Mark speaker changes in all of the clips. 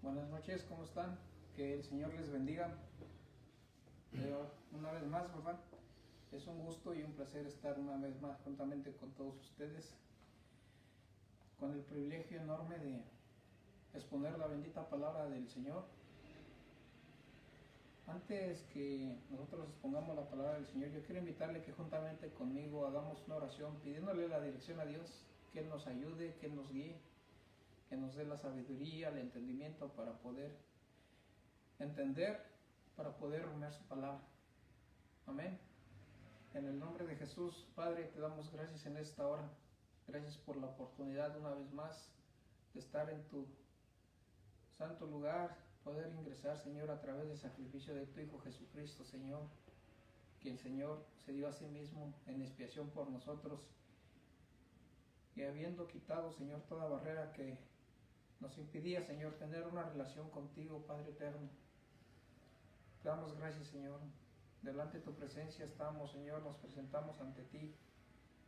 Speaker 1: Buenas noches, ¿cómo están? Que el Señor les bendiga. Una vez más, ¿verdad? Es un gusto y un placer estar una vez más juntamente con todos ustedes, con el privilegio enorme de exponer la bendita palabra del Señor. Antes que nosotros expongamos la palabra del Señor, yo quiero invitarle que juntamente conmigo hagamos una oración pidiéndole la dirección a Dios, que Él nos ayude, que Él nos guíe, que nos dé la sabiduría, el entendimiento para poder entender, para poder rumiar su palabra. Amén. En el nombre de Jesús, Padre, te damos gracias en esta hora. Gracias por la oportunidad una vez más de estar en tu santo lugar, poder ingresar, Señor, a través del sacrificio de tu Hijo Jesucristo, Señor, quien, Señor, se dio a sí mismo en expiación por nosotros, y habiendo quitado, Señor, toda barrera que nos impidía, Señor, tener una relación contigo, Padre eterno. Te damos gracias, Señor. Delante de tu presencia estamos, Señor, nos presentamos ante ti.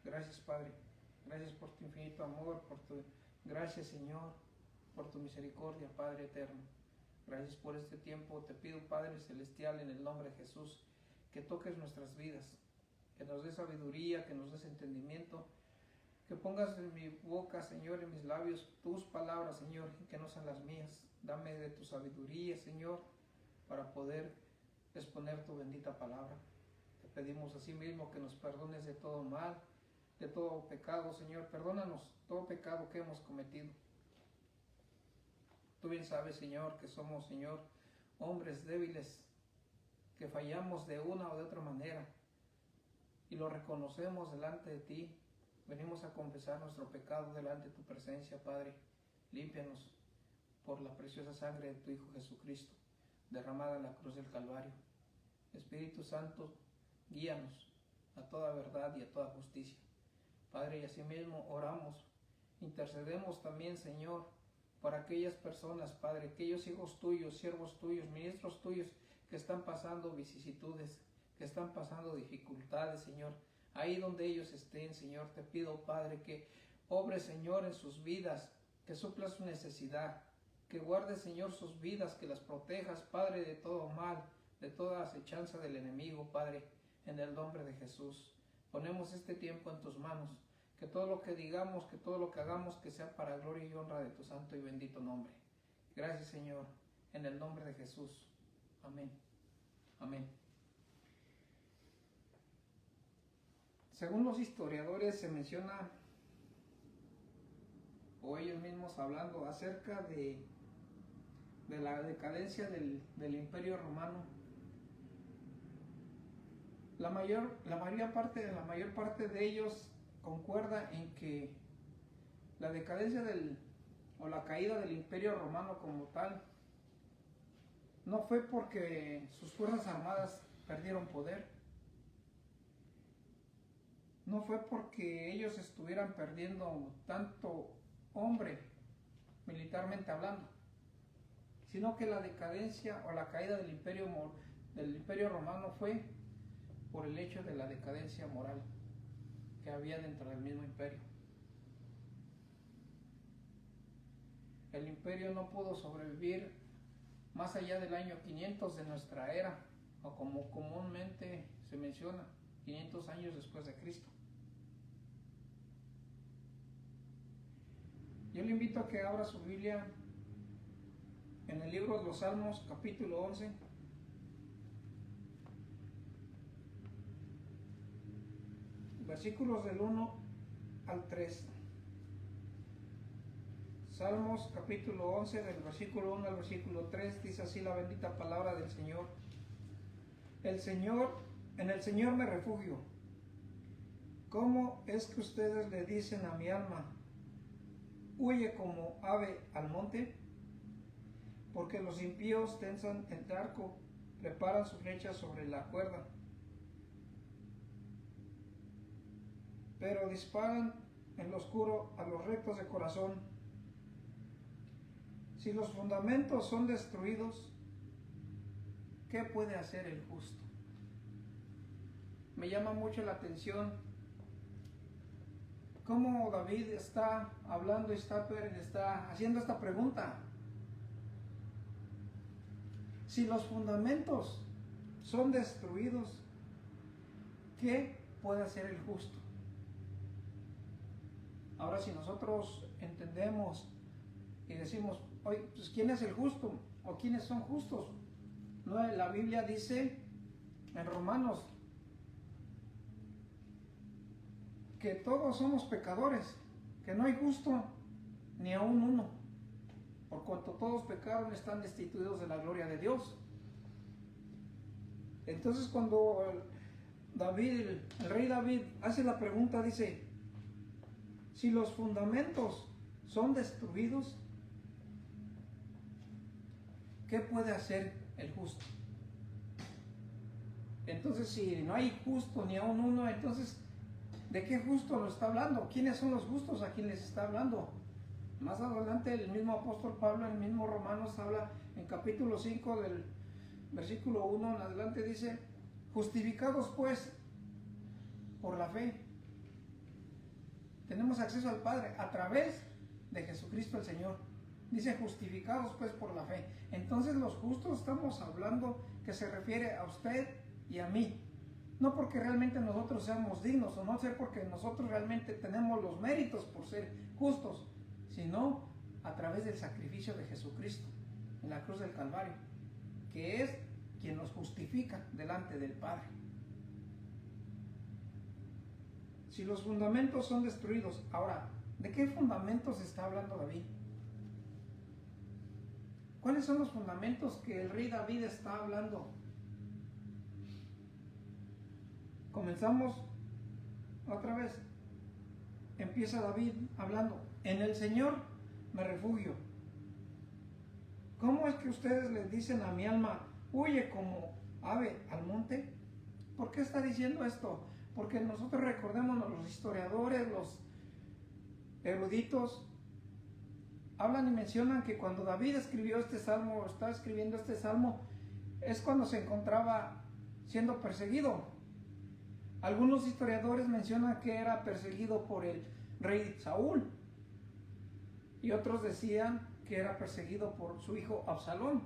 Speaker 1: Gracias, Padre. Gracias por tu infinito amor, por tu gracia, Señor, por tu misericordia, Padre eterno. Gracias por este tiempo. Te pido, Padre celestial, en el nombre de Jesús, que toques nuestras vidas, que nos des sabiduría, que nos des entendimiento, que pongas en mi boca, Señor, en mis labios, tus palabras, Señor, y que no sean las mías. Dame de tu sabiduría, Señor, para poder exponer tu bendita palabra. Te pedimos así mismo que nos perdones de todo mal, de todo pecado, Señor. Perdónanos todo pecado que hemos cometido. Tú bien sabes, Señor, que somos, Señor, hombres débiles, que fallamos de una o de otra manera, y lo reconocemos delante de ti. Venimos a confesar nuestro pecado delante de tu presencia, Padre. Límpianos por la preciosa sangre de tu Hijo Jesucristo, derramada en la cruz del Calvario. Espíritu Santo, guíanos a toda verdad y a toda justicia. Padre, y asimismo oramos, intercedemos también, Señor, para aquellas personas, Padre, aquellos hijos tuyos, siervos tuyos, ministros tuyos, que están pasando vicisitudes, que están pasando dificultades, Señor. Ahí donde ellos estén, Señor, te pido, Padre, que obres, Señor, en sus vidas, que suplas su necesidad, que guardes, Señor, sus vidas, que las protejas, Padre, de todo mal, de toda acechanza del enemigo, Padre, en el nombre de Jesús. Ponemos este tiempo en tus manos, que todo lo que digamos, que todo lo que hagamos, que sea para gloria y honra de tu santo y bendito nombre. Gracias, Señor, en el nombre de Jesús. Amén. Amén. Según los historiadores se menciona, o ellos mismos hablando acerca de la decadencia del Imperio Romano, la mayor parte de ellos concuerda en que la decadencia o la caída del Imperio Romano como tal no fue porque sus fuerzas armadas perdieron poder, no fue porque ellos estuvieran perdiendo tanto hombre militarmente hablando, sino que la decadencia o la caída del Imperio Romano fue por el hecho de la decadencia moral que había dentro del mismo imperio. El imperio no pudo sobrevivir más allá del año 500 de nuestra era, o como comúnmente se menciona, 500 años después de Cristo. Yo le invito a que abra su Biblia en el libro de los Salmos, capítulo 11. Versículos del 1 al 3. Salmos capítulo 11, del versículo 1 al versículo 3, dice así la bendita palabra del Señor. En el Señor me refugio. ¿Cómo es que ustedes le dicen a mi alma, huye como ave al monte? Porque los impíos tensan el arco, preparan sus flechas sobre la cuerda, pero disparan en lo oscuro a los rectos de corazón. Si los fundamentos son destruidos, ¿qué puede hacer el justo? Me llama mucho la atención cómo David está hablando y está haciendo esta pregunta. Si los fundamentos son destruidos, ¿qué puede hacer el justo? Ahora, si nosotros entendemos y decimos, oye, pues ¿quién es el justo? ¿O quiénes son justos? No, la Biblia dice en Romanos que todos somos pecadores, que no hay justo ni aún uno, por cuanto todos pecaron están destituidos de la gloria de Dios. Entonces cuando el rey David hace la pregunta, dice, si los fundamentos son destruidos, ¿qué puede hacer el justo? Entonces, si no hay justo ni aún uno, entonces, ¿de qué justo lo está hablando? ¿Quiénes son los justos a quienes está hablando? Más adelante el mismo apóstol Pablo, el mismo Romanos, habla en capítulo 5 del versículo 1 en adelante, dice, justificados pues por la fe, tenemos acceso al Padre a través de Jesucristo el Señor. Dice justificados pues por la fe. Entonces los justos estamos hablando que se refiere a usted y a mí. No porque realmente nosotros seamos dignos, o no ser porque nosotros realmente tenemos los méritos por ser justos, sino a través del sacrificio de Jesucristo en la cruz del Calvario, que es quien nos justifica delante del Padre. Si los fundamentos son destruidos, ahora, ¿de qué fundamentos está hablando David? ¿Cuáles son los fundamentos que el rey David está hablando? Comenzamos otra vez. Empieza David hablando, en el Señor me refugio. ¿Cómo es que ustedes le dicen a mi alma, huye como ave al monte? ¿Por qué está diciendo esto? Porque nosotros recordemos, los historiadores, los eruditos, hablan y mencionan que cuando David escribió este salmo, estaba escribiendo este salmo, es cuando se encontraba siendo perseguido. Algunos historiadores mencionan que era perseguido por el rey Saúl, y otros decían que era perseguido por su hijo Absalón.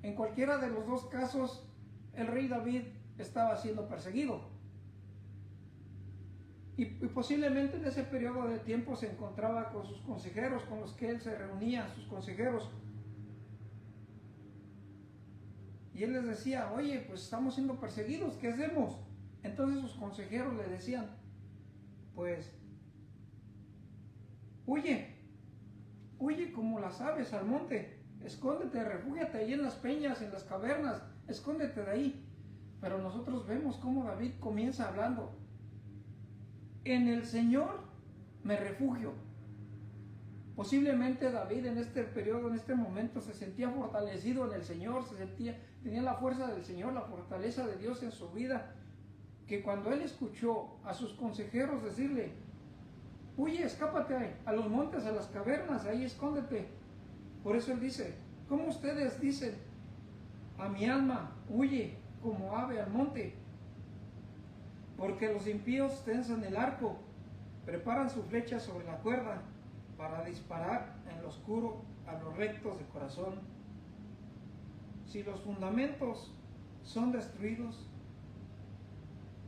Speaker 1: En cualquiera de los dos casos, el rey David estaba siendo perseguido. Y posiblemente en ese periodo de tiempo se encontraba con sus consejeros, con los que él se reunía, sus consejeros. Y él les decía, oye, pues estamos siendo perseguidos, ¿qué hacemos? Entonces sus consejeros le decían, pues, huye como las aves al monte, escóndete, refúgiate ahí en las peñas, en las cavernas, escóndete de ahí. Pero nosotros vemos cómo David comienza hablando, en el Señor me refugio. Posiblemente David en este periodo, en este momento, se sentía fortalecido en el Señor, tenía la fuerza del Señor, la fortaleza de Dios en su vida, que cuando él escuchó a sus consejeros decirle, huye, escápate a los montes, a las cavernas, ahí escóndete. Por eso él dice, ¿cómo ustedes dicen a mi alma, huye como ave al monte? Porque los impíos tensan el arco, preparan su flecha sobre la cuerda para disparar en lo oscuro a los rectos de corazón. Si los fundamentos son destruidos,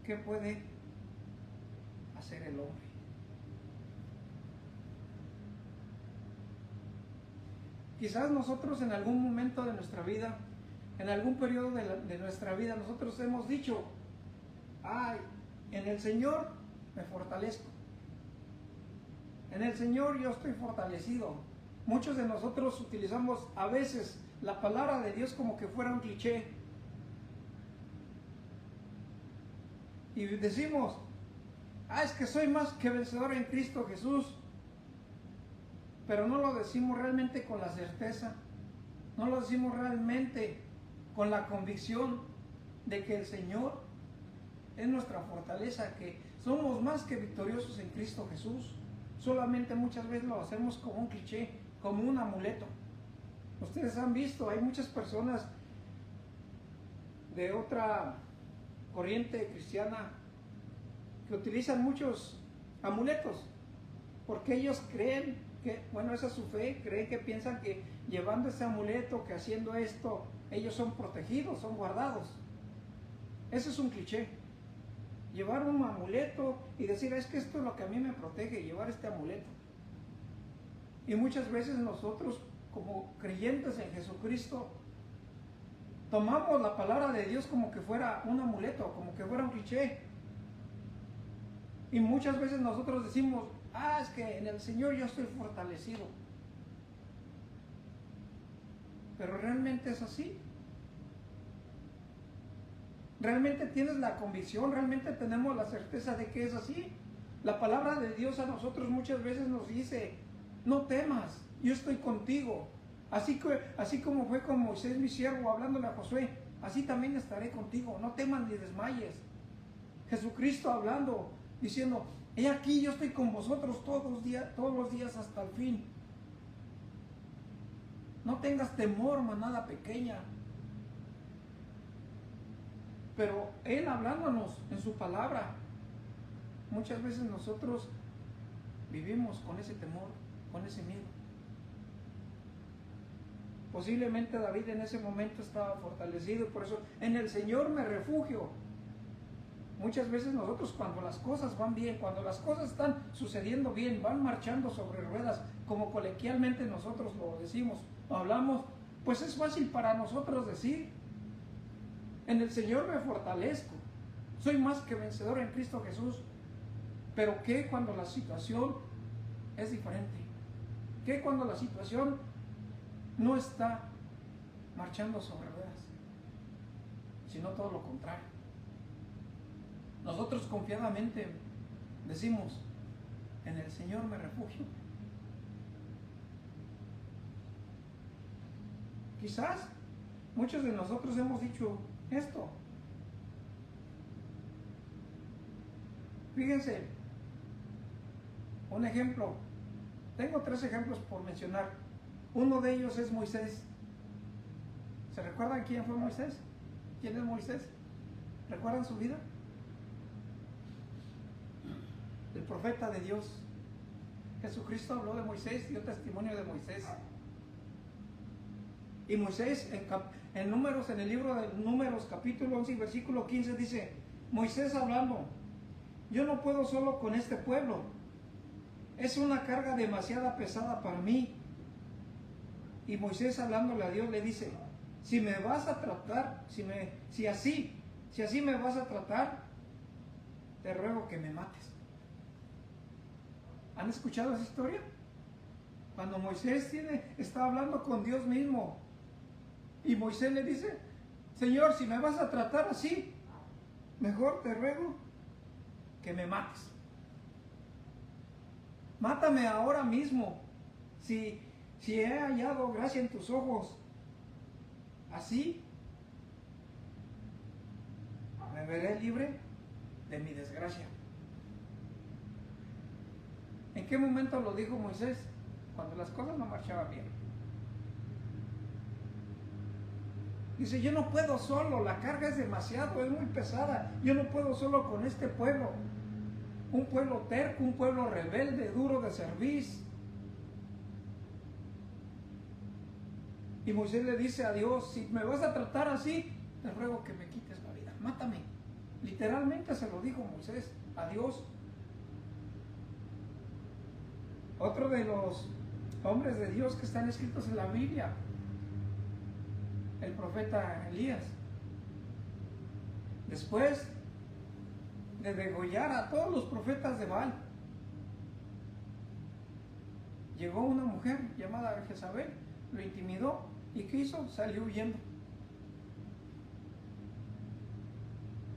Speaker 1: ¿qué puede hacer el hombre? Quizás nosotros en algún momento de nuestra vida, en algún periodo de nuestra vida, nosotros hemos dicho, ay, en el Señor me fortalezco. En el Señor yo estoy fortalecido. Muchos de nosotros utilizamos a veces la palabra de Dios como que fuera un cliché. Y decimos, es que soy más que vencedor en Cristo Jesús. Pero no lo decimos realmente con la certeza. No lo decimos realmente con la convicción de que el Señor es nuestra fortaleza, que somos más que victoriosos en Cristo Jesús. Solamente muchas veces lo hacemos como un cliché, como un amuleto. Ustedes han visto, hay muchas personas de otra corriente cristiana que utilizan muchos amuletos, porque ellos creen bueno, esa es su fe, creen que piensan que llevando ese amuleto, que haciendo esto, ellos son protegidos, son guardados. Ese es un cliché. Llevar un amuleto y decir, es que esto es lo que a mí me protege, llevar este amuleto. Y muchas veces nosotros, como creyentes en Jesucristo, tomamos la palabra de Dios como que fuera un amuleto, como que fuera un cliché. Y muchas veces nosotros decimos, es que en el Señor yo estoy fortalecido. Pero realmente es así. Realmente tienes la convicción, realmente tenemos la certeza de que es así. La palabra de Dios a nosotros muchas veces nos dice, no temas, yo estoy contigo. Así como fue con Moisés mi siervo hablándole a Josué, así también estaré contigo, no temas ni desmayes. Jesucristo hablando, diciendo, he aquí yo estoy con vosotros todos los días hasta el fin. No tengas temor, manada pequeña. Pero Él hablándonos en su palabra, muchas veces nosotros vivimos con ese temor, con ese miedo. Posiblemente David en ese momento estaba fortalecido, por eso en el Señor me refugio. Muchas veces nosotros cuando las cosas van bien, cuando las cosas están sucediendo bien, van marchando sobre ruedas, como coloquialmente nosotros lo decimos, o hablamos, pues es fácil para nosotros decir, en el Señor me fortalezco, soy más que vencedor en Cristo Jesús. Pero ¿qué cuando la situación es diferente? ¿Qué cuando la situación no está marchando sobre ruedas, sino todo lo contrario? Nosotros confiadamente decimos, en el Señor me refugio. Quizás muchos de nosotros hemos dicho esto. Fíjense, un ejemplo, tengo 3 ejemplos por mencionar. Uno de ellos es Moisés. ¿Se recuerdan quién fue Moisés? ¿Quién es Moisés? ¿Recuerdan su vida? El profeta de Dios. Jesucristo habló de Moisés, dio testimonio de Moisés. Y Moisés en Números, en el libro de Números, capítulo 11 y versículo 15 dice, Moisés hablando, yo no puedo solo con este pueblo, es una carga demasiado pesada para mí. Y Moisés hablándole a Dios le dice, si me vas a tratar, si así me vas a tratar, te ruego que me mates. ¿Han escuchado esa historia? Cuando Moisés está hablando con Dios mismo, y Moisés le dice, Señor, si me vas a tratar así, mejor te ruego que me mates. Mátame ahora mismo, si he hallado gracia en tus ojos. Así me veré libre de mi desgracia. ¿En qué momento lo dijo Moisés? Cuando las cosas no marchaban bien. Dice, yo no puedo solo, la carga es demasiado, es muy pesada, yo no puedo solo con este pueblo. Un pueblo terco, un pueblo rebelde, duro de servir. Y Moisés le dice a Dios, si me vas a tratar así, te ruego que me quites la vida, mátame. Literalmente se lo dijo Moisés a Dios. Otro de los hombres de Dios que están escritos en la Biblia, el profeta Elías. Después de degollar a todos los profetas de Baal, llegó una mujer llamada Jezabel, lo intimidó y ¿qué hizo? Salió huyendo.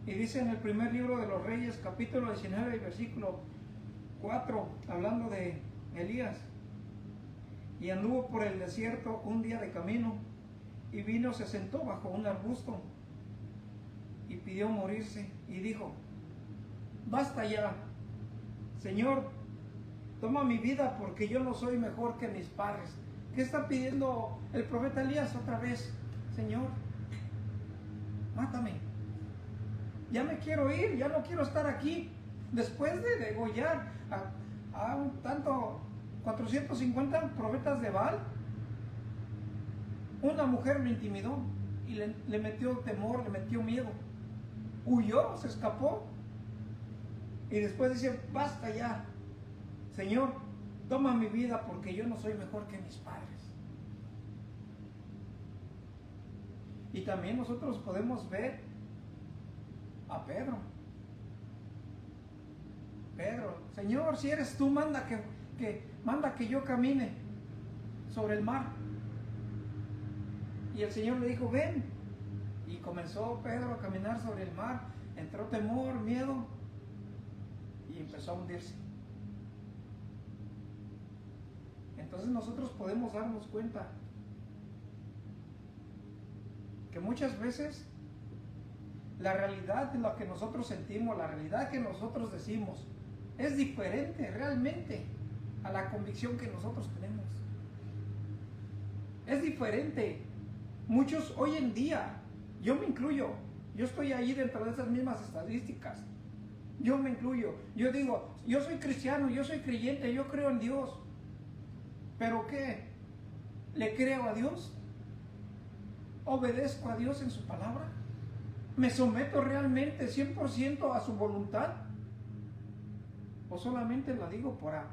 Speaker 1: Y dice en el primer libro de los Reyes, capítulo 19, versículo 4, hablando de Elías, y anduvo por el desierto un día de camino, y vino, se sentó bajo un arbusto, y pidió morirse, y dijo, basta ya, Señor, toma mi vida, porque yo no soy mejor que mis padres. ¿Qué está pidiendo el profeta Elías otra vez? Señor, mátame, ya me quiero ir, ya no quiero estar aquí. Después de degollar a un tanto 450 profetas de Baal. Una mujer lo intimidó y le metió temor, le metió miedo. Huyó, se escapó. Y después dice, basta ya, Señor, toma mi vida porque yo no soy mejor que mis padres. Y también nosotros podemos ver a Pedro. Pedro, Señor, si eres tú, manda que yo camine sobre el mar. Y el Señor le dijo, ven. Y comenzó Pedro a caminar sobre el mar. Entró temor, miedo, y empezó a hundirse. Entonces nosotros podemos darnos cuenta que muchas veces la realidad de lo que nosotros sentimos, la realidad que nosotros decimos, es diferente realmente a la convicción que nosotros tenemos. Es diferente. Muchos hoy en día, yo me incluyo, yo estoy ahí dentro de esas mismas estadísticas. Yo me incluyo. Yo digo, yo soy cristiano, yo soy creyente, yo creo en Dios. ¿Pero qué? ¿Le creo a Dios? ¿Obedezco a Dios en su palabra? ¿Me someto realmente 100% a su voluntad? ¿O solamente la digo para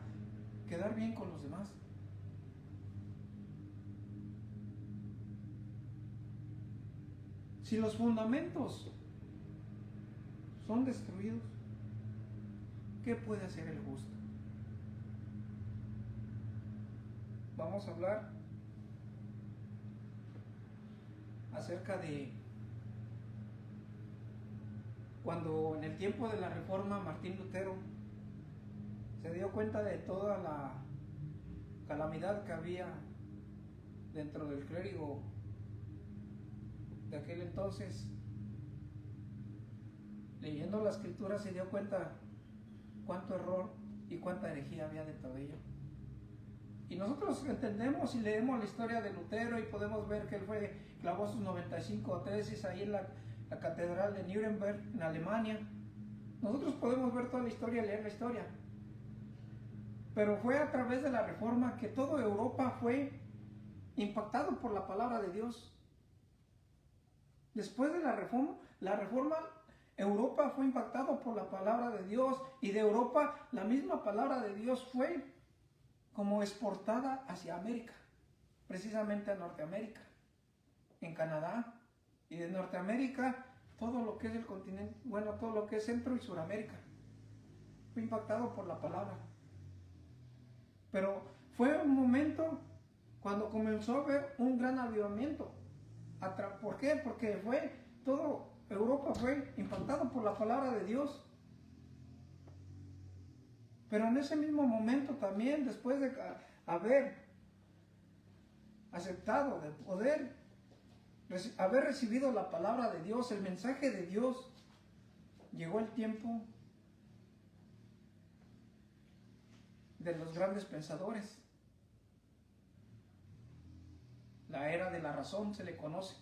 Speaker 1: quedar bien con los demás? Si los fundamentos son destruidos, ¿qué puede hacer el justo? Vamos a hablar acerca de cuando en el tiempo de la Reforma Martín Lutero se dio cuenta de toda la calamidad que había dentro del clérigo de aquel entonces. Leyendo la escritura se dio cuenta cuánto error y cuánta herejía había dentro de ella. Y nosotros entendemos y leemos la historia de Lutero y podemos ver que él clavó sus 95 tesis ahí en la catedral de Nuremberg, en Alemania. Nosotros podemos ver toda la historia, leer la historia. Pero fue a través de la Reforma que toda Europa fue impactado por la palabra de Dios. Después de la Reforma, Europa fue impactado por la palabra de Dios, y de Europa la misma palabra de Dios fue como exportada hacia América, precisamente a Norteamérica, en Canadá, y de Norteamérica todo lo que es el continente, bueno, todo lo que es Centro y Suramérica, fue impactado por la palabra. Pero fue un momento cuando comenzó a haber un gran avivamiento. ¿Por qué? Porque todo Europa fue impactado por la palabra de Dios. Pero en ese mismo momento también, después de haber aceptado, de poder haber recibido la palabra de Dios, el mensaje de Dios, llegó el tiempo de los grandes pensadores. La era de la razón se le conoce.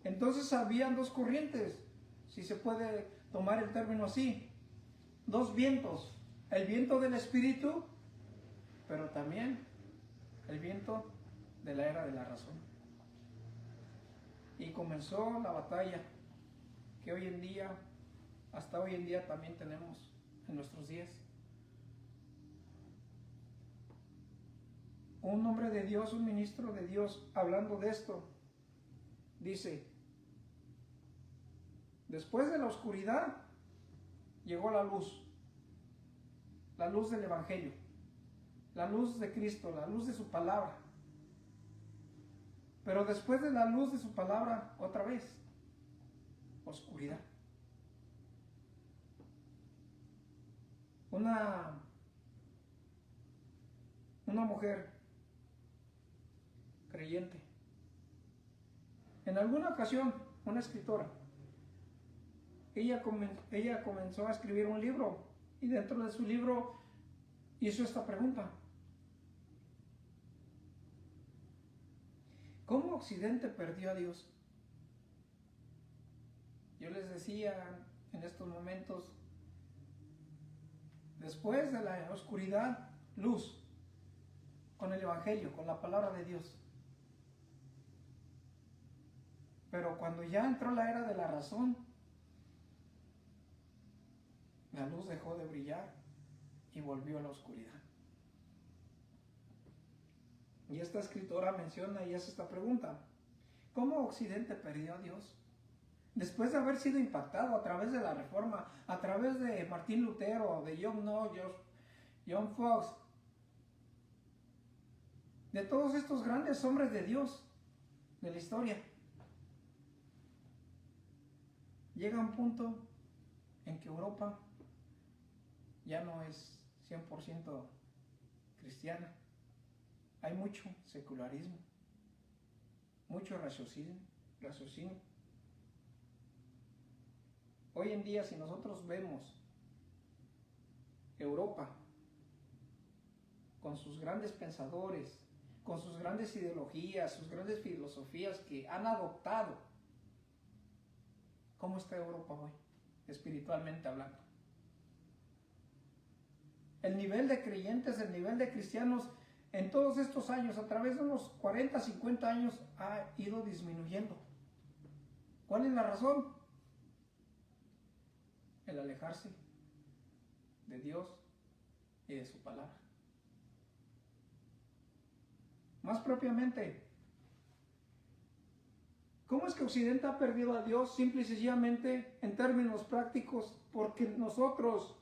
Speaker 1: Entonces habían dos corrientes, si se puede tomar el término así, dos vientos, el viento del espíritu, pero también el viento de la era de la razón. Y comenzó la batalla que hoy en día, hasta hoy en día también tenemos en nuestros días. Un hombre de Dios, un ministro de Dios, hablando de esto, dice: después de la oscuridad llegó la luz del Evangelio, la luz de Cristo, la luz de su palabra. Pero después de la luz de su palabra, otra vez, oscuridad. Una mujer creyente, en alguna ocasión, una escritora, ella comenzó a escribir un libro, y dentro de su libro hizo esta pregunta: ¿cómo Occidente perdió a Dios? Yo les decía en estos momentos, después de la oscuridad, luz con el Evangelio, con la palabra de Dios. Pero cuando ya entró la era de la razón, la luz dejó de brillar y volvió a la oscuridad. Y esta escritora menciona y hace esta pregunta: ¿cómo Occidente perdió a Dios? Después de haber sido impactado a través de la Reforma, a través de Martín Lutero, de John Knox, John Fox, de todos estos grandes hombres de Dios de la historia, llega un punto en que Europa ya no es 100% cristiana. Hay mucho secularismo, mucho raciocinio. Hoy en día, si nosotros vemos Europa con sus grandes pensadores, con sus grandes ideologías, sus grandes filosofías que han adoptado, ¿cómo está Europa hoy, espiritualmente hablando? El nivel de creyentes, el nivel de cristianos en todos estos años, a través de unos 40, 50 años, ha ido disminuyendo. ¿Cuál es la razón? El alejarse de Dios y de su palabra. Más propiamente, ¿cómo es que Occidente ha perdido a Dios? Simple y sencillamente, en términos prácticos, porque nosotros,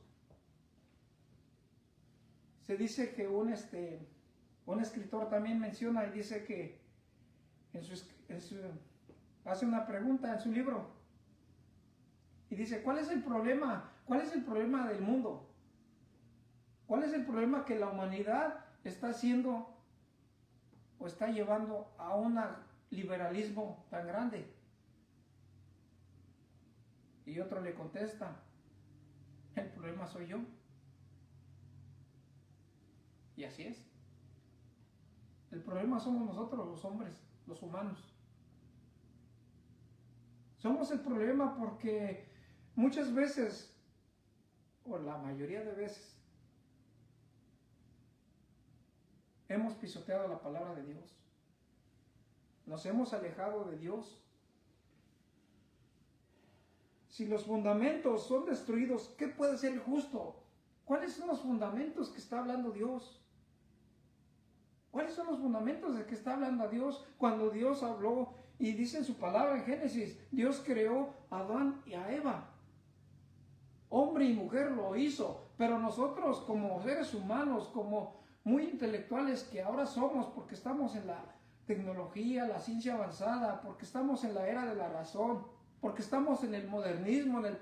Speaker 1: se dice que un escritor también menciona y dice que hace una pregunta en su libro y dice: ¿cuál es el problema? ¿Cuál es el problema del mundo? ¿Cuál es el problema que la humanidad está haciendo o está llevando a un liberalismo tan grande? Y otro le contesta: el problema soy yo. Y así es. El problema somos nosotros, los hombres, los humanos. Somos el problema porque muchas veces, o la mayoría de veces, hemos pisoteado la palabra de Dios. Nos hemos alejado de Dios. Si los fundamentos son destruidos, ¿qué puede ser justo? ¿Cuáles son los fundamentos que está hablando Dios? ¿Cuáles son los fundamentos de que está hablando a Dios cuando Dios habló y dice en su palabra en Génesis: Dios creó a Adán y a Eva? Hombre y mujer lo hizo, pero nosotros como seres humanos, como muy intelectuales que ahora somos, porque estamos en la tecnología, la ciencia avanzada, porque estamos en la era de la razón, porque estamos en el modernismo, en el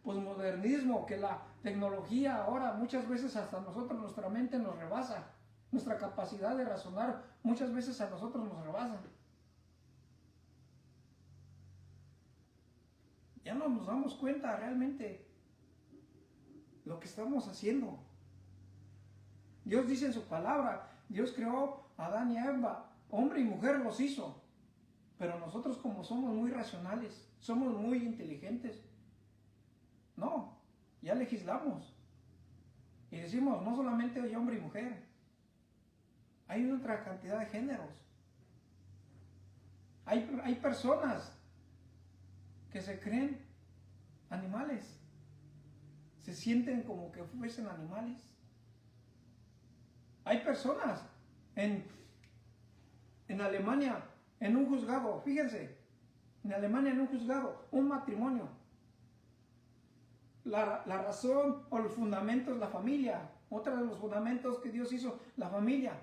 Speaker 1: posmodernismo, que la tecnología ahora muchas veces hasta nosotros, nuestra mente nos rebasa. Nuestra capacidad de razonar muchas veces a nosotros nos rebasa. Ya no nos damos cuenta realmente lo que estamos haciendo. Dios dice en su palabra: Dios creó a Adán y a Eva, hombre y mujer los hizo. Pero nosotros, como somos muy racionales, somos muy inteligentes, no, ya legislamos. Y decimos: no solamente hay hombre y mujer, hay otra cantidad de géneros. Hay personas que se creen animales, se sienten como que fuesen animales. Hay personas en Alemania, en un juzgado, fíjense, en Alemania en un juzgado, un matrimonio. La razón o el fundamento es la familia. Otro de los fundamentos que Dios hizo, la familia.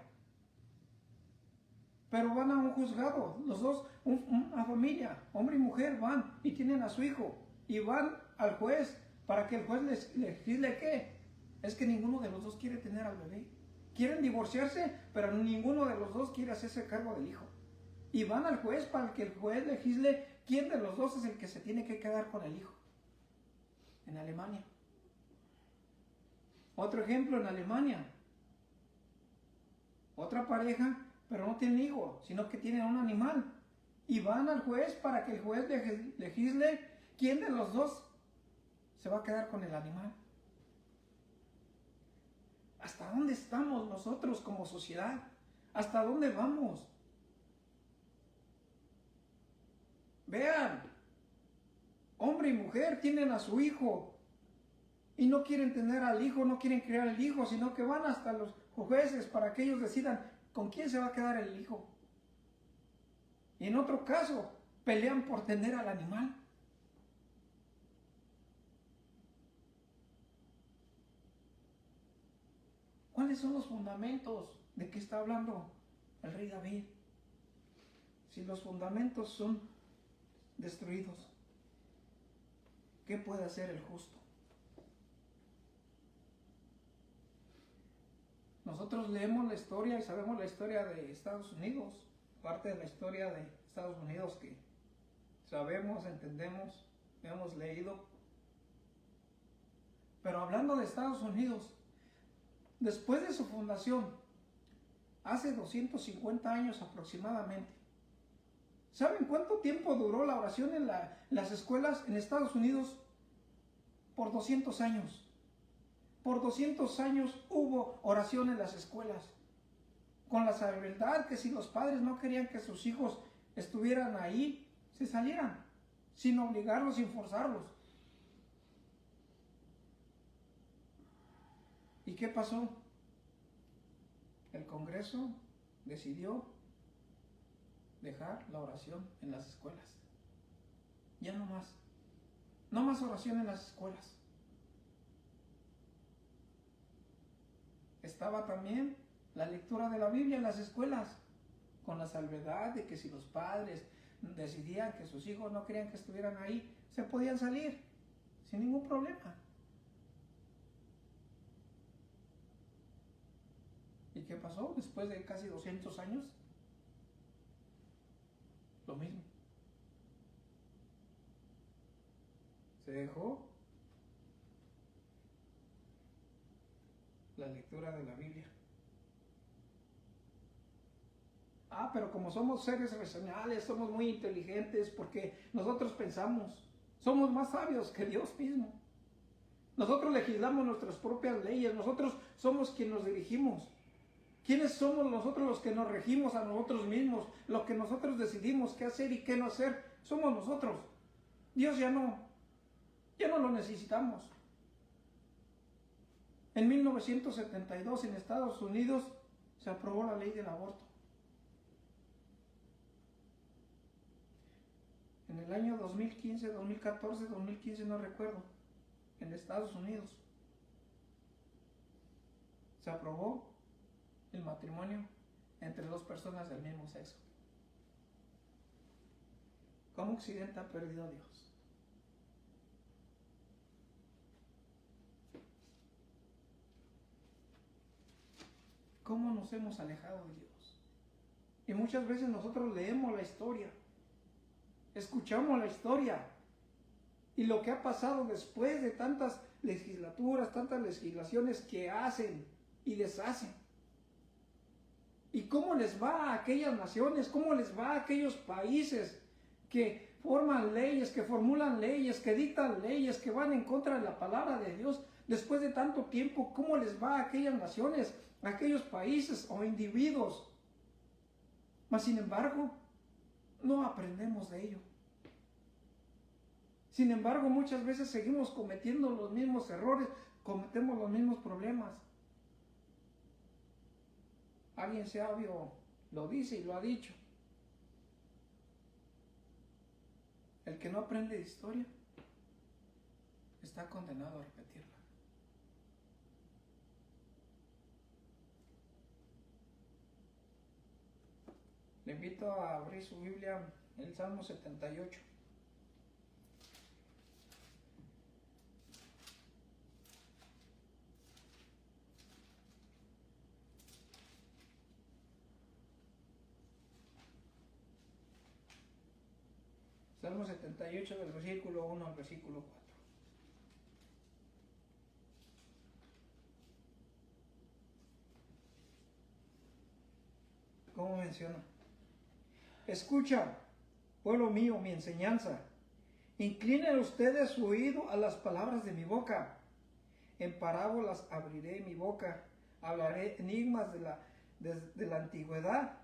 Speaker 1: Pero van a un juzgado, los dos, una familia, hombre y mujer, van y tienen a su hijo. Y van al juez para que el juez les legisle ¿qué? Es que ninguno de los dos quiere tener al bebé. Quieren divorciarse, pero ninguno de los dos quiere hacerse cargo del hijo. Y van al juez para que el juez legisle quién de los dos es el que se tiene que quedar con el hijo. En Alemania. Otro ejemplo en Alemania. Otra pareja, pero no tienen hijo, sino que tienen un animal. Y van al juez para que el juez legisle quién de los dos se va a quedar con el animal. ¿Hasta dónde estamos nosotros como sociedad? ¿Hasta dónde vamos? Vean, hombre y mujer tienen a su hijo y no quieren tener al hijo, no quieren criar al hijo, sino que van hasta los jueces para que ellos decidan con quién se va a quedar el hijo. Y en otro caso, pelean por tener al animal. ¿Cuáles son los fundamentos de qué está hablando el rey David? Si los fundamentos son destruidos, ¿qué puede hacer el justo? Nosotros leemos la historia y sabemos la historia de Estados Unidos, parte de la historia de Estados Unidos que sabemos, entendemos, hemos leído. Pero hablando de Estados Unidos, después de su fundación, hace 250 años aproximadamente, ¿saben cuánto tiempo duró la oración en las escuelas en Estados Unidos? Por 200 años. Por 200 años hubo oración en las escuelas. Con la salvedad que si los padres no querían que sus hijos estuvieran ahí, se salieran, sin obligarlos, sin forzarlos. ¿Y qué pasó? El Congreso decidió dejar la oración en las escuelas. Ya no más. No más oración en las escuelas. Estaba también la lectura de la Biblia en las escuelas, con la salvedad de que si los padres decidían que sus hijos no querían que estuvieran ahí, se podían salir sin ningún problema. ¿Y qué pasó después de casi 200 años? Lo mismo. Se dejó la lectura de la Biblia. Pero como somos seres racionales, somos muy inteligentes porque nosotros pensamos, somos más sabios que Dios mismo. Nosotros legislamos nuestras propias leyes, nosotros somos quienes nos dirigimos. ¿Quiénes somos nosotros los que nos regimos a nosotros mismos? Lo que nosotros decidimos qué hacer y qué no hacer, somos nosotros. Dios ya no lo necesitamos. En 1972 en Estados Unidos se aprobó la ley del aborto. En el año 2015, 2014, 2015, no recuerdo, en Estados Unidos se aprobó el matrimonio entre dos personas del mismo sexo. ¿Cómo Occidente ha perdido a Dios? ¿Cómo nos hemos alejado de Dios? Y muchas veces nosotros leemos la historia, escuchamos la historia y lo que ha pasado después de tantas legislaturas, tantas legislaciones que hacen y deshacen. ¿Y cómo les va a aquellas naciones? ¿Cómo les va a aquellos países que forman leyes, que formulan leyes, que dictan leyes, que van en contra de la palabra de Dios? Después de tanto tiempo, ¿cómo les va a aquellas naciones, a aquellos países o individuos? Mas sin embargo, no aprendemos de ello. Sin embargo, muchas veces seguimos cometiendo los mismos errores, cometemos los mismos problemas. Alguien sabio lo dice y lo ha dicho. El que no aprende de historia está condenado a repetirla. Le invito a abrir su Biblia en el Salmo 78. Salmo 78 del versículo 1 al versículo 4. ¿Cómo menciona? Escucha, pueblo mío, mi enseñanza. Inclinen ustedes su oído a las palabras de mi boca. En parábolas abriré mi boca. Hablaré enigmas de la antigüedad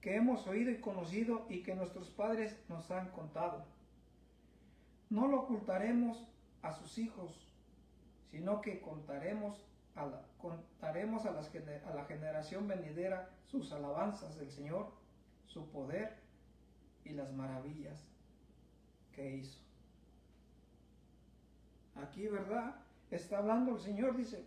Speaker 1: que hemos oído y conocido y que nuestros padres nos han contado. No lo ocultaremos a sus hijos, sino que contaremos a la generación venidera sus alabanzas del Señor, su poder y las maravillas que hizo. Aquí, ¿verdad? Está hablando el Señor, dice,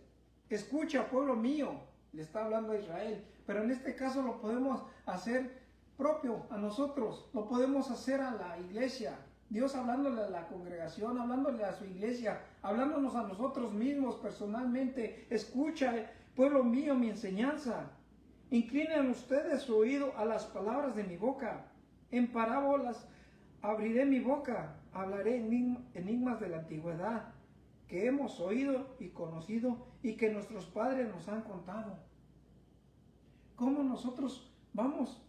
Speaker 1: escucha, pueblo mío, le está hablando a Israel, pero en este caso lo podemos hacer propio a nosotros, lo podemos hacer a la iglesia. Dios hablándole a la congregación, hablándole a su iglesia, hablándonos a nosotros mismos personalmente. Escucha, pueblo mío, mi enseñanza. Inclinen ustedes su oído a las palabras de mi boca. En parábolas abriré mi boca, hablaré enigmas de la antigüedad que hemos oído y conocido y que nuestros padres nos han contado. ¿Cómo nosotros vamos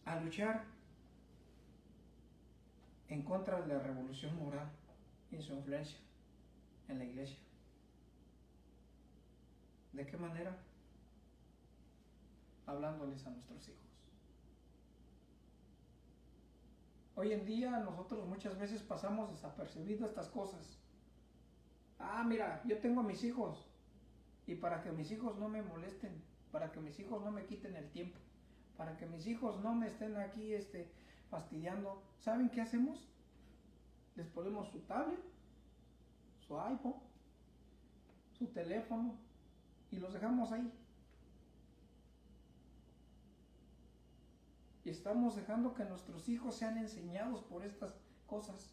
Speaker 1: a luchar en contra de la revolución moral y su influencia en la iglesia? ¿De qué manera? Hablándoles a nuestros hijos. Hoy en día nosotros muchas veces pasamos desapercibido estas cosas. Mira, yo tengo a mis hijos y para que mis hijos no me molesten, para que mis hijos no me quiten el tiempo, para que mis hijos no me estén aquí fastidiando, ¿saben qué hacemos? Les ponemos su tablet, su iPod, su teléfono y los dejamos ahí. Y estamos dejando que nuestros hijos sean enseñados por estas cosas,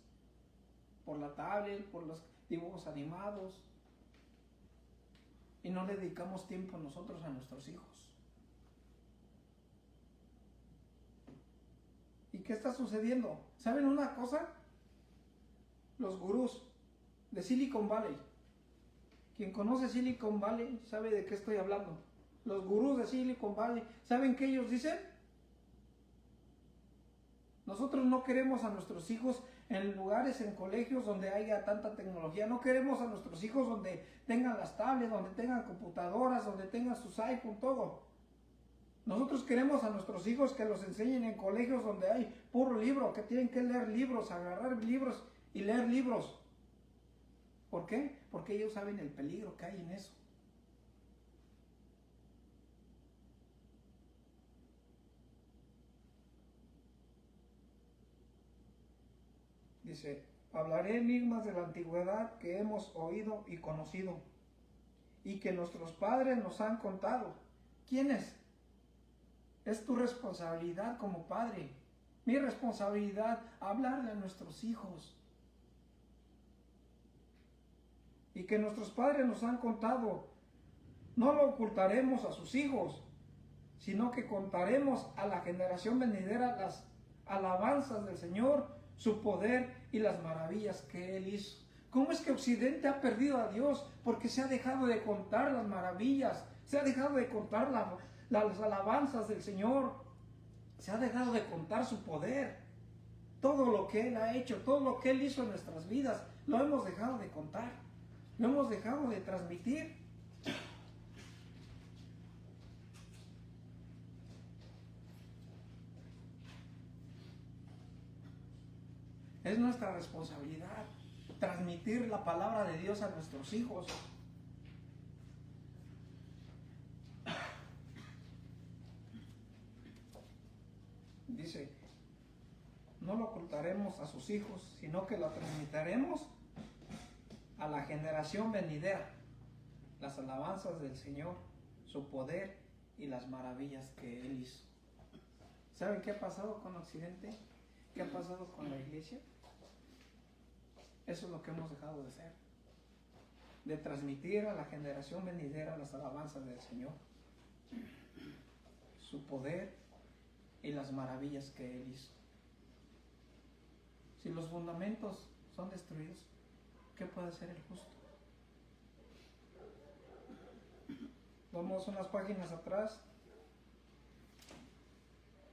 Speaker 1: por la tablet, por los dibujos animados, y no le dedicamos tiempo nosotros a nuestros hijos. ¿Y qué está sucediendo? ¿Saben una cosa? Los gurús de Silicon Valley. Quien conoce Silicon Valley sabe de qué estoy hablando. Los gurús de Silicon Valley, ¿saben qué ellos dicen? Nosotros no queremos a nuestros hijos en lugares, en colegios donde haya tanta tecnología. No queremos a nuestros hijos donde tengan las tablets, donde tengan computadoras, donde tengan sus iPhone, todo. Nosotros queremos a nuestros hijos que los enseñen en colegios donde hay puro libro, que tienen que leer libros, agarrar libros y leer libros. ¿Por qué? Porque ellos saben el peligro que hay en eso. Dice, hablaré enigmas de la antigüedad que hemos oído y conocido y que nuestros padres nos han contado. ¿Quiénes? Es tu responsabilidad como padre, mi responsabilidad, hablarle a nuestros hijos. Y que nuestros padres nos han contado. No lo ocultaremos a sus hijos, sino que contaremos a la generación venidera las alabanzas del Señor, su poder y las maravillas que Él hizo. ¿Cómo es que Occidente ha perdido a Dios? Porque se ha dejado de contar las maravillas, se ha dejado de contar las alabanzas del Señor, se ha dejado de contar su poder. Todo lo que Él ha hecho, todo lo que Él hizo en nuestras vidas, lo hemos dejado de contar, lo hemos dejado de transmitir. Es nuestra responsabilidad transmitir la palabra de Dios a nuestros hijos. Dice, no lo ocultaremos a sus hijos, sino que lo transmitiremos a la generación venidera, las alabanzas del Señor, su poder y las maravillas que Él hizo. ¿Saben qué ha pasado con Occidente? ¿Qué ha pasado con la iglesia? Eso es lo que hemos dejado de hacer, de transmitir a la generación venidera las alabanzas del Señor, su poder y las maravillas que Él hizo. Si los fundamentos son destruidos, ¿qué puede hacer el justo? Vamos unas páginas atrás,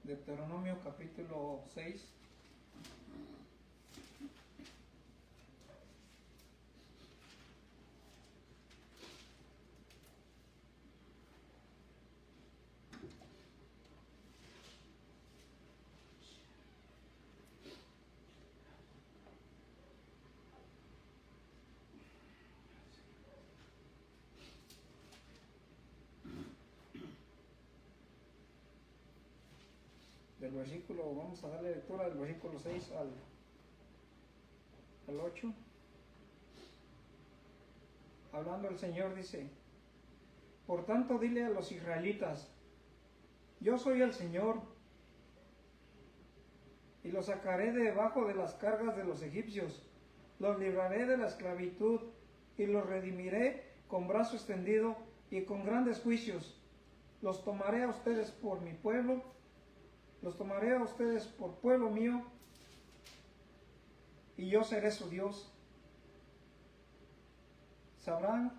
Speaker 1: Deuteronomio capítulo 6. versículo, vamos a darle lectura del versículo 6 al 8. Hablando el Señor dice: por tanto dile a los israelitas, yo soy el Señor, y los sacaré de debajo de las cargas de los egipcios, los libraré de la esclavitud, y los redimiré con brazo extendido y con grandes juicios. Los tomaré a ustedes por mi pueblo, los tomaré a ustedes por pueblo mío, y yo seré su Dios. Sabrán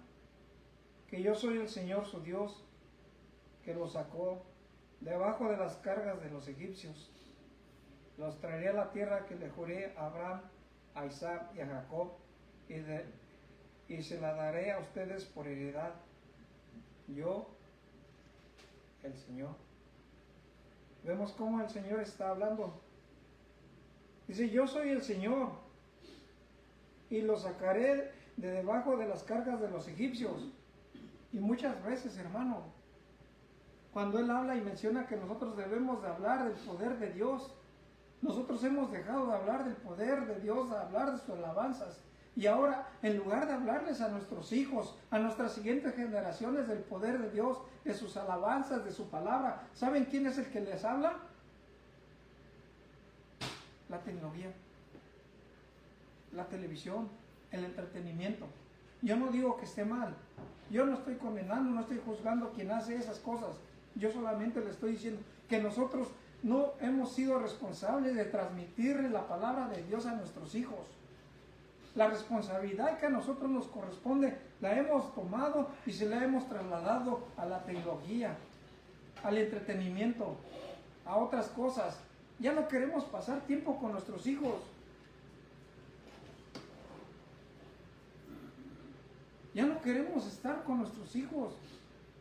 Speaker 1: que yo soy el Señor su Dios, que los sacó debajo de las cargas de los egipcios. Los traeré a la tierra que le juré a Abraham, a Isaac y a Jacob, y se la daré a ustedes por heredad. Yo, el Señor. Vemos cómo el Señor está hablando. Dice: yo soy el Señor, y los sacaré de debajo de las cargas de los egipcios. Y muchas veces, hermano, cuando Él habla y menciona que nosotros debemos de hablar del poder de Dios, nosotros hemos dejado de hablar del poder de Dios, de hablar de sus alabanzas. Y ahora, en lugar de hablarles a nuestros hijos, a nuestras siguientes generaciones del poder de Dios, de sus alabanzas, de su palabra, ¿saben quién es el que les habla? La tecnología, la televisión, el entretenimiento. Yo no digo que esté mal, yo no estoy condenando, no estoy juzgando a quien hace esas cosas. Yo solamente le estoy diciendo que nosotros no hemos sido responsables de transmitirle la palabra de Dios a nuestros hijos. La responsabilidad que a nosotros nos corresponde la hemos tomado y se la hemos trasladado a la tecnología, al entretenimiento, a otras cosas. Ya no queremos pasar tiempo con nuestros hijos. Ya no queremos estar con nuestros hijos,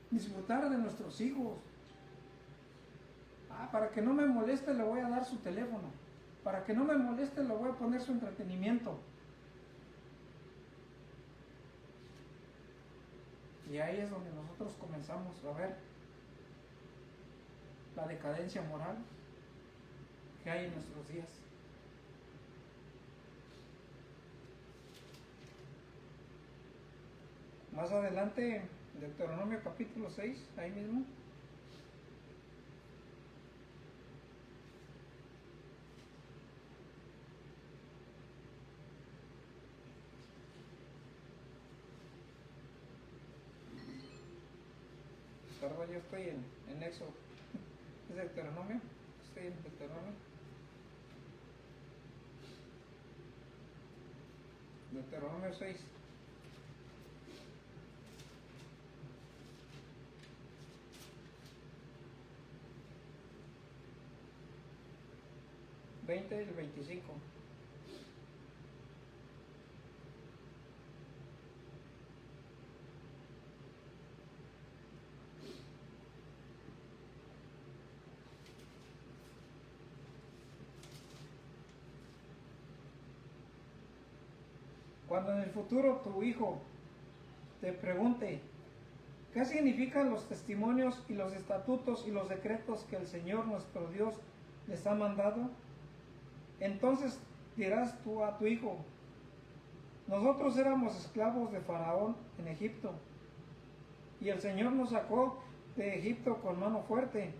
Speaker 1: disfrutar de nuestros hijos. Para que no me moleste le voy a dar su teléfono. Para que no me moleste le voy a poner su entretenimiento. Y ahí es donde nosotros comenzamos a ver la decadencia moral que hay en nuestros días. Más adelante, Deuteronomio capítulo 6, ahí mismo. Perdón, yo estoy en Éxodo. ¿Es Deuteronomio? Estoy en Deuteronomio. Deuteronomio 6. Y el 25. Cuando en el futuro tu hijo te pregunte qué significan los testimonios y los estatutos y los decretos que el Señor nuestro Dios les ha mandado, entonces dirás tú a tu hijo: nosotros éramos esclavos de Faraón en Egipto, y el Señor nos sacó de Egipto con mano fuerte.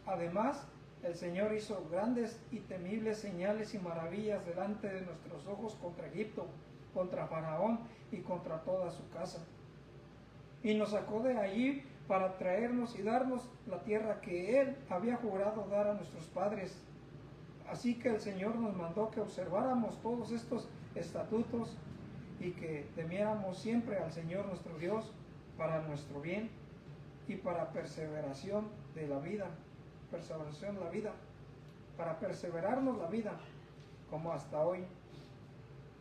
Speaker 1: Además, el Señor hizo grandes y temibles señales y maravillas delante de nuestros ojos contra Egipto, contra Faraón y contra toda su casa. Y nos sacó de allí para traernos y darnos la tierra que Él había jurado dar a nuestros padres. Así que el Señor nos mandó que observáramos todos estos estatutos y que temiéramos siempre al Señor nuestro Dios para nuestro bien y para perseveración de la vida, para perseverarnos la vida como hasta hoy.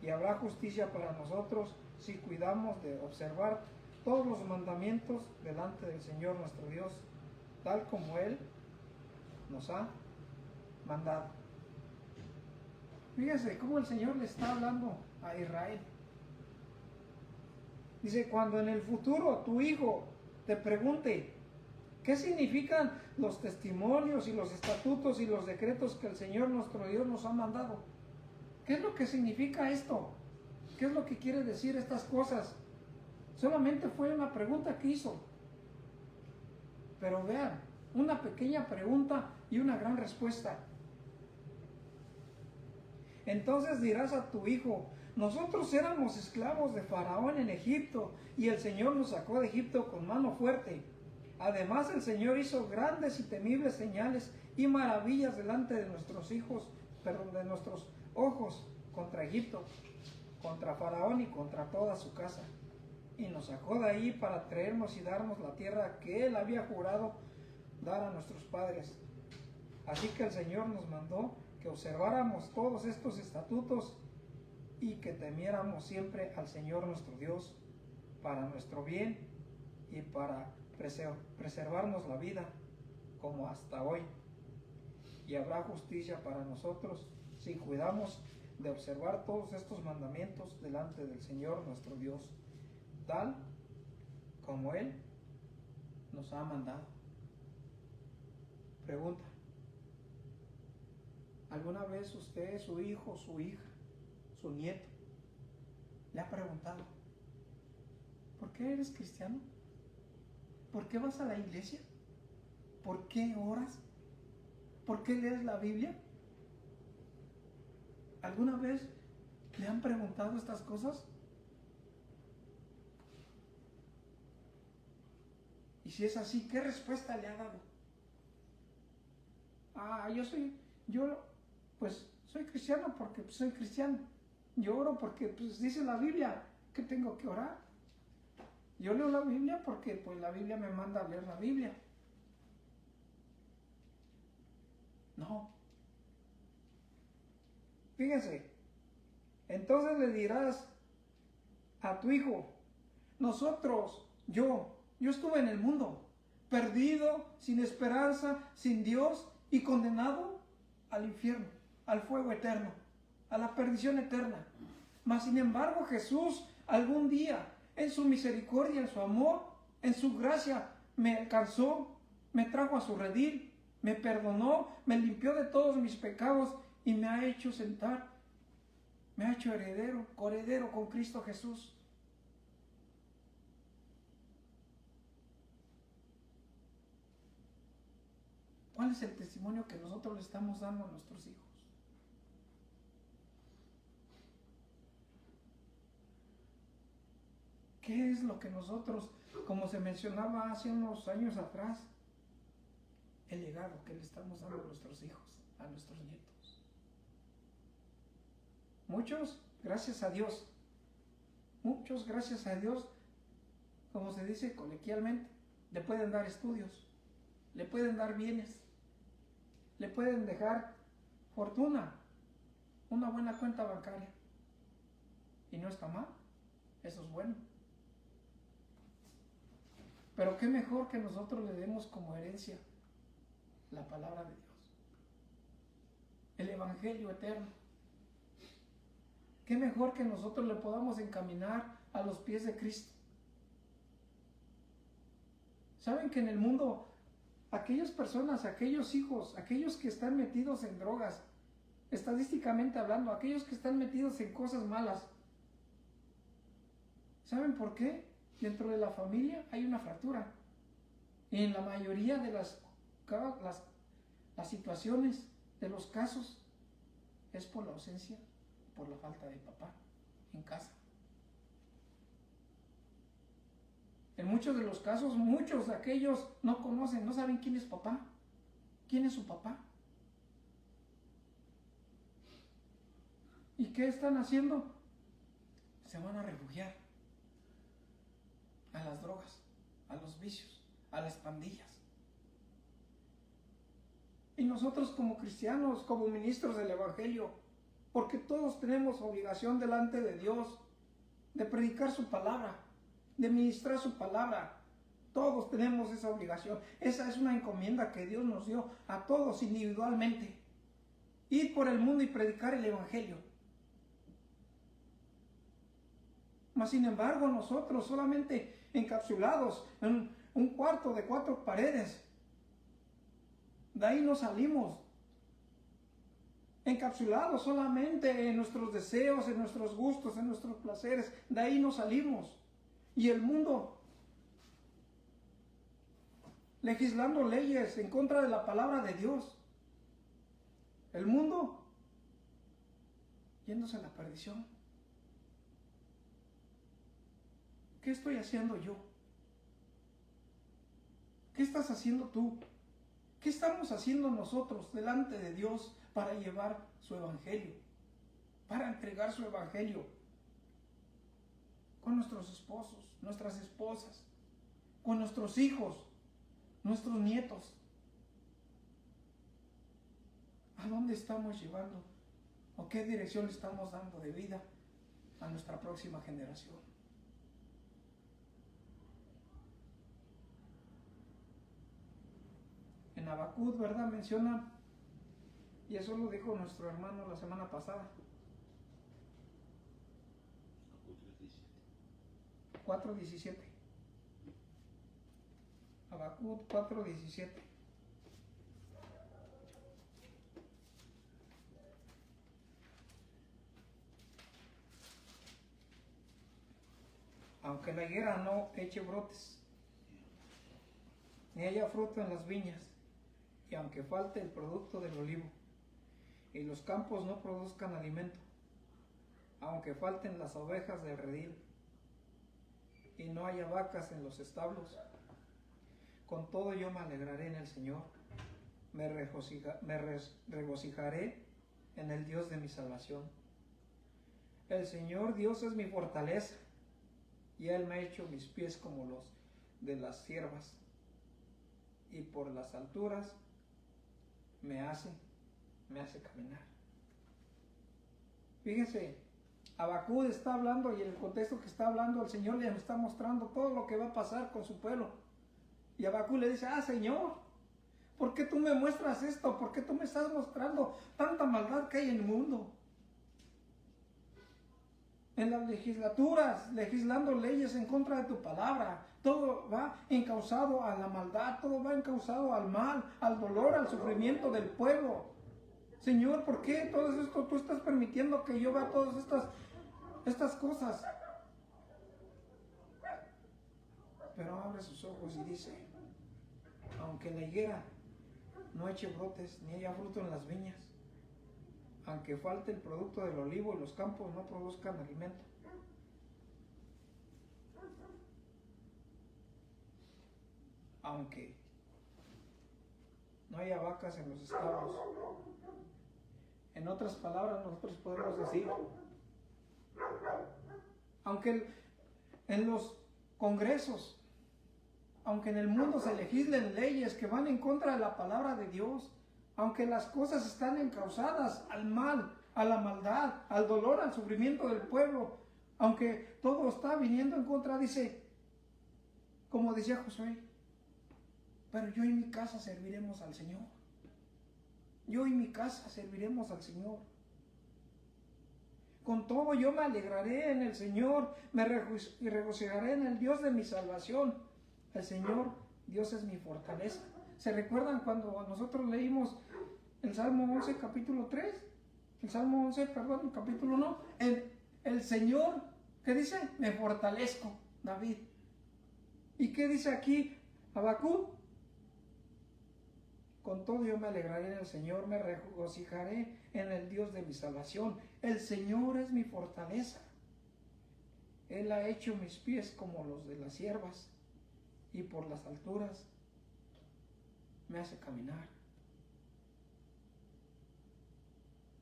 Speaker 1: Y habrá justicia para nosotros si cuidamos de observar todos los mandamientos delante del Señor nuestro Dios, tal como Él nos ha mandado. Fíjense cómo el Señor le está hablando a Israel. Dice: cuando en el futuro tu hijo te pregunte ¿Qué significan los testimonios y los estatutos y los decretos que el Señor nuestro Dios nos ha mandado? ¿Qué es lo que significa esto? ¿Qué es lo que quiere decir estas cosas? Solamente fue una pregunta que hizo. Pero vean, una pequeña pregunta y una gran respuesta. Entonces dirás a tu hijo: nosotros éramos esclavos de Faraón en Egipto, y el Señor nos sacó de Egipto con mano fuerte. Además, el Señor hizo grandes y temibles señales y maravillas delante de de nuestros ojos, contra Egipto, contra Faraón y contra toda su casa. Y nos sacó de ahí para traernos y darnos la tierra que Él había jurado dar a nuestros padres. Así que el Señor nos mandó que observáramos todos estos estatutos y que temiéramos siempre al Señor nuestro Dios, para nuestro bien y para preservarnos la vida, como hasta hoy. Y habrá justicia para nosotros si cuidamos de observar todos estos mandamientos delante del Señor nuestro Dios, tal como Él nos ha mandado. Pregunta: ¿alguna vez usted, su hijo, su hija, su nieto, le ha preguntado: ¿por qué eres cristiano? ¿Por qué vas a la iglesia? ¿Por qué oras? ¿Por qué lees la Biblia? ¿Alguna vez le han preguntado estas cosas? Y si es así, ¿qué respuesta le ha dado? Pues soy cristiano porque soy cristiano. Yo oro porque pues dice la Biblia que tengo que orar. Yo leo la Biblia porque pues la Biblia me manda a leer la Biblia. No. Fíjense, entonces le dirás a tu hijo: yo estuve en el mundo, perdido, sin esperanza, sin Dios y condenado al infierno, al fuego eterno, a la perdición eterna. Mas sin embargo Jesús algún día, en su misericordia, en su amor, en su gracia, me alcanzó, me trajo a su redil, me perdonó, me limpió de todos mis pecados y me ha hecho sentar, me ha hecho coheredero con Cristo Jesús. ¿Cuál es el testimonio que nosotros le estamos dando a nuestros hijos? ¿Qué es lo que nosotros, como se mencionaba hace unos años atrás, el legado que le estamos dando a nuestros hijos, a nuestros nietos? Muchos, gracias a Dios, como se dice coloquialmente, le pueden dar estudios, le pueden dar bienes, le pueden dejar fortuna, una buena cuenta bancaria. Y no está mal, eso es bueno. Pero qué mejor que nosotros le demos como herencia la palabra de Dios, el Evangelio eterno. Qué mejor que nosotros le podamos encaminar a los pies de Cristo. ¿Saben que en el mundo aquellas personas, aquellos hijos, aquellos que están metidos en drogas, estadísticamente hablando, aquellos que están metidos en cosas malas, ¿saben por qué? Dentro de la familia hay una fractura. Y en la mayoría de las situaciones, de los casos, es por la ausencia, por la falta de papá en casa. En muchos de los casos, muchos de aquellos no conocen, no saben quién es papá, quién es su papá. ¿Y qué están haciendo? Se van a refugiar a las drogas, a los vicios, a las pandillas. Y nosotros como cristianos, como ministros del Evangelio, porque todos tenemos obligación delante de Dios de predicar su palabra, de ministrar su palabra. Todos tenemos esa obligación. Esa es una encomienda que Dios nos dio a todos individualmente. Ir por el mundo y predicar el Evangelio. Mas sin embargo, nosotros solamente encapsulados un cuarto de 4 paredes. De ahí no salimos. Encapsulados solamente en nuestros deseos, en nuestros gustos, en nuestros placeres. De ahí no salimos. Y el mundo legislando leyes en contra de la palabra de Dios. El mundo yéndose a la perdición. ¿Qué estoy haciendo yo? ¿Qué estás haciendo tú? ¿Qué estamos haciendo nosotros delante de Dios para llevar su evangelio? Para entregar su evangelio con nuestros esposos, nuestras esposas, con nuestros hijos, nuestros nietos. ¿A dónde estamos llevando? ¿O qué dirección le estamos dando de vida a nuestra próxima generación? En Habacuc, ¿verdad? Menciona, y eso lo dijo nuestro hermano la semana pasada. 4:17. Habacuc 4:17. Aunque la higuera no eche brotes, ni haya fruto en las viñas, y aunque falte el producto del olivo, y los campos no produzcan alimento, aunque falten las ovejas del redil, y no haya vacas en los establos, con todo yo me alegraré en el Señor, me regocijaré en el Dios de mi salvación. El Señor Dios es mi fortaleza, y Él me ha hecho mis pies como los de las ciervas, y por las alturas me hace caminar. Fíjense, Habacuc está hablando, y en el contexto que está hablando, el Señor le está mostrando todo lo que va a pasar con su pueblo. Y Habacuc le dice, Señor, ¿por qué tú me muestras esto? ¿Por qué tú me estás mostrando tanta maldad que hay en el mundo? En las legislaturas, legislando leyes en contra de tu palabra, todo va encauzado a la maldad, todo va encauzado al mal, al dolor, al sufrimiento del pueblo. Señor, ¿por qué todo esto tú estás permitiendo que yo vea todas estas cosas? Pero abre sus ojos y dice, aunque la higuera no eche brotes, ni haya fruto en las viñas, aunque falte el producto del olivo y los campos no produzcan alimento, aunque no haya vacas en los establos. En otras palabras, nosotros podemos decir, aunque en los congresos, aunque en el mundo se legislen leyes que van en contra de la palabra de Dios, aunque las cosas están encausadas al mal, a la maldad, al dolor, al sufrimiento del pueblo, aunque todo está viniendo en contra, dice, como decía Josué, pero yo y mi casa serviremos al Señor. Yo y mi casa serviremos al Señor. Con todo yo me alegraré en el Señor, me regocijaré en el Dios de mi salvación. El Señor, Dios es mi fortaleza. ¿Se recuerdan cuando nosotros leímos el Salmo 11, capítulo 3? El Salmo 11, perdón, capítulo 1. El Señor, ¿qué dice? Me fortalezco, David. ¿Y qué dice aquí Habacuc? Con todo yo me alegraré en el Señor, me regocijaré en el Dios de mi salvación. El Señor es mi fortaleza. Él ha hecho mis pies como los de las ciervas, y por las alturas me hace caminar.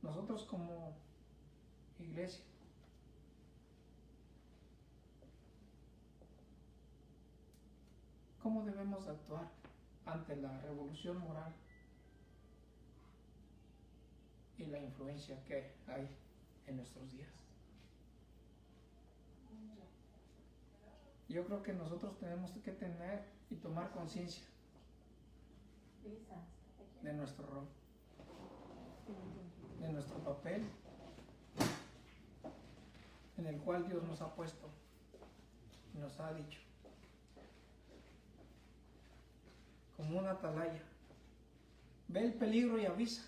Speaker 1: Nosotros como iglesia, ¿cómo debemos actuar ante la revolución moral y la influencia que hay en nuestros días? Yo creo que nosotros tenemos que tener y tomar conciencia de nuestro rol, de nuestro papel en el cual Dios nos ha puesto y nos ha dicho como una atalaya. Ve el peligro y avisa.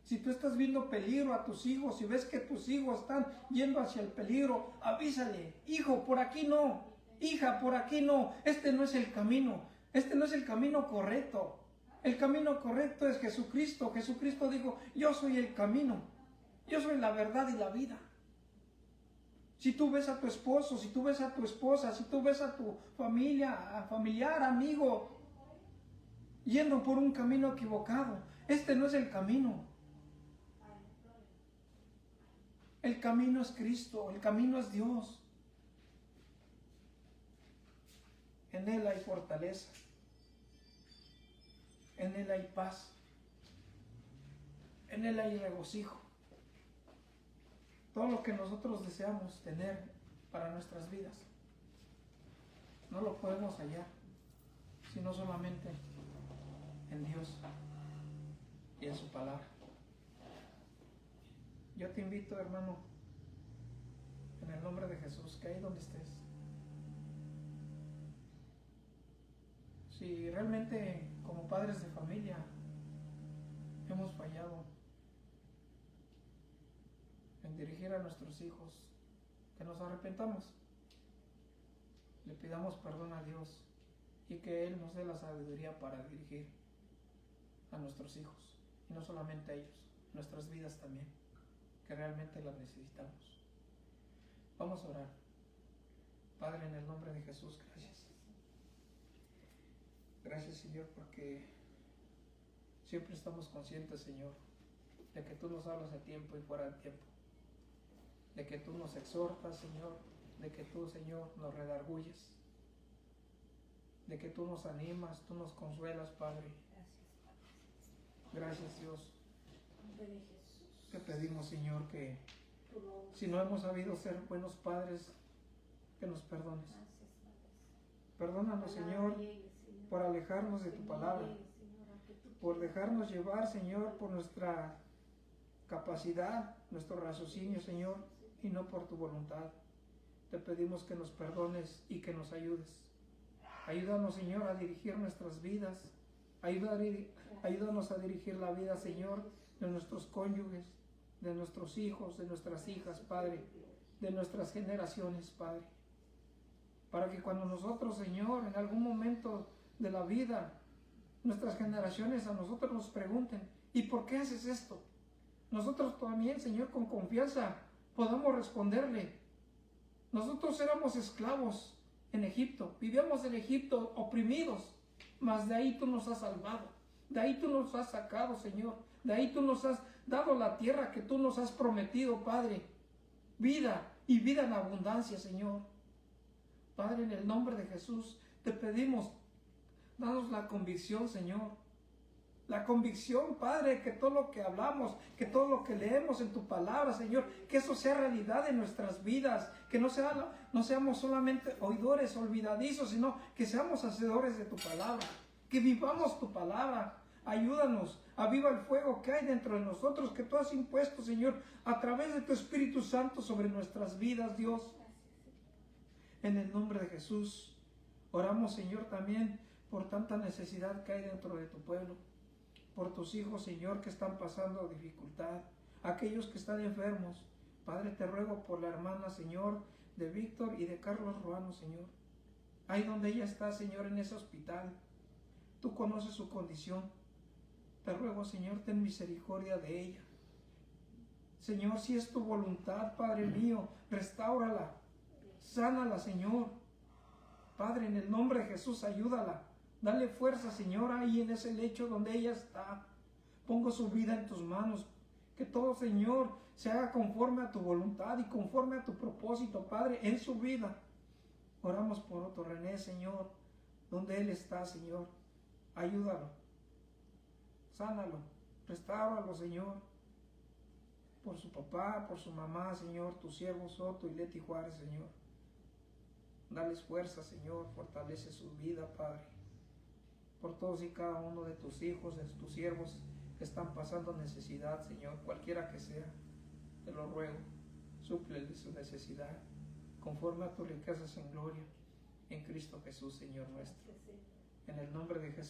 Speaker 1: Si tú estás viendo peligro a tus hijos, si ves que tus hijos están yendo hacia el peligro, avísale: hijo, por aquí no, hija, por aquí no, este no es el camino, este no es el camino correcto. El camino correcto es Jesucristo. Jesucristo dijo: yo soy el camino, yo soy la verdad y la vida. Si tú ves a tu esposo, si tú ves a tu esposa, si tú ves a tu familiar, amigo, yendo por un camino equivocado, este no es el camino. El camino es Cristo, el camino es Dios. En Él hay fortaleza, en Él hay paz, en Él hay regocijo. Todo lo que nosotros deseamos tener para nuestras vidas, no lo podemos hallar, sino solamente en Dios y en su palabra. Yo te invito, hermano, en el nombre de Jesús, que ahí donde estés, si realmente como padres de familia hemos fallado en dirigir a nuestros hijos, que nos arrepentamos, le pidamos perdón a Dios y que Él nos dé la sabiduría para dirigir a nuestros hijos, y no solamente a ellos, nuestras vidas también, que realmente las necesitamos. Vamos a orar. Padre, en el nombre de Jesús, gracias. Gracias, Señor, porque siempre estamos conscientes, Señor, de que tú nos hablas a tiempo y fuera de tiempo, de que tú nos exhortas, Señor, de que tú, Señor, nos redarguyes, de que tú nos animas, tú nos consuelas, Padre. Gracias, Dios. Te pedimos, Señor, que si no hemos sabido ser buenos padres, que nos perdones. Perdónanos, Señor, por alejarnos de tu palabra, por dejarnos llevar, Señor, por nuestra capacidad, nuestro raciocinio, Señor, y no por tu voluntad. Te pedimos que nos perdones y que nos ayudes. Ayúdanos, Señor, a dirigir nuestras vidas. Ayúdanos a dirigir la vida, Señor, de nuestros cónyuges, de nuestros hijos, de nuestras hijas, Padre, de nuestras generaciones, Padre. Para que cuando nosotros, Señor, en algún momento de la vida, nuestras generaciones a nosotros nos pregunten: ¿y por qué haces esto? Nosotros también, Señor, con confianza podamos responderle: nosotros éramos esclavos en Egipto, vivíamos en Egipto oprimidos, mas de ahí tú nos has salvado, de ahí tú nos has sacado, Señor, de ahí tú nos has dado la tierra que tú nos has prometido, Padre, vida y vida en abundancia, Señor. Padre, en el nombre de Jesús te pedimos, danos la convicción, Señor, la convicción, Padre, que todo lo que hablamos, que todo lo que leemos en tu palabra, Señor, que eso sea realidad en nuestras vidas, que no seamos solamente oidores olvidadizos, sino que seamos hacedores de tu palabra, que vivamos tu palabra. Ayúdanos, aviva el fuego que hay dentro de nosotros, que tú has impuesto, Señor, a través de tu Espíritu Santo sobre nuestras vidas, Dios. En el nombre de Jesús, oramos, Señor, también por tanta necesidad que hay dentro de tu pueblo, por tus hijos, Señor, que están pasando dificultad, aquellos que están enfermos. Padre, te ruego por la hermana, Señor, de Víctor y de Carlos Ruano, Señor. Ahí donde ella está, Señor, en ese hospital, tú conoces su condición. Te ruego, Señor, ten misericordia de ella. Señor, si es tu voluntad, Padre mío, restáurala, sánala, Señor. Padre, en el nombre de Jesús, ayúdala. Dale fuerza, Señor, ahí en ese lecho donde ella está. Pongo su vida en tus manos. Que todo, Señor, se haga conforme a tu voluntad y conforme a tu propósito, Padre, en su vida. Oramos por Otto René, Señor, donde él está, Señor. Ayúdalo. Sánalo. Restáuralo, Señor. Por su papá, por su mamá, Señor, tus siervos Otto y Leti Juárez, Señor. Dales fuerza, Señor. Fortalece su vida, Padre. Por todos y cada uno de tus hijos, de tus siervos que están pasando necesidad, Señor, cualquiera que sea, te lo ruego, súplele su necesidad, conforme a tus riquezas en gloria, en Cristo Jesús, Señor nuestro. En el nombre de Jesús.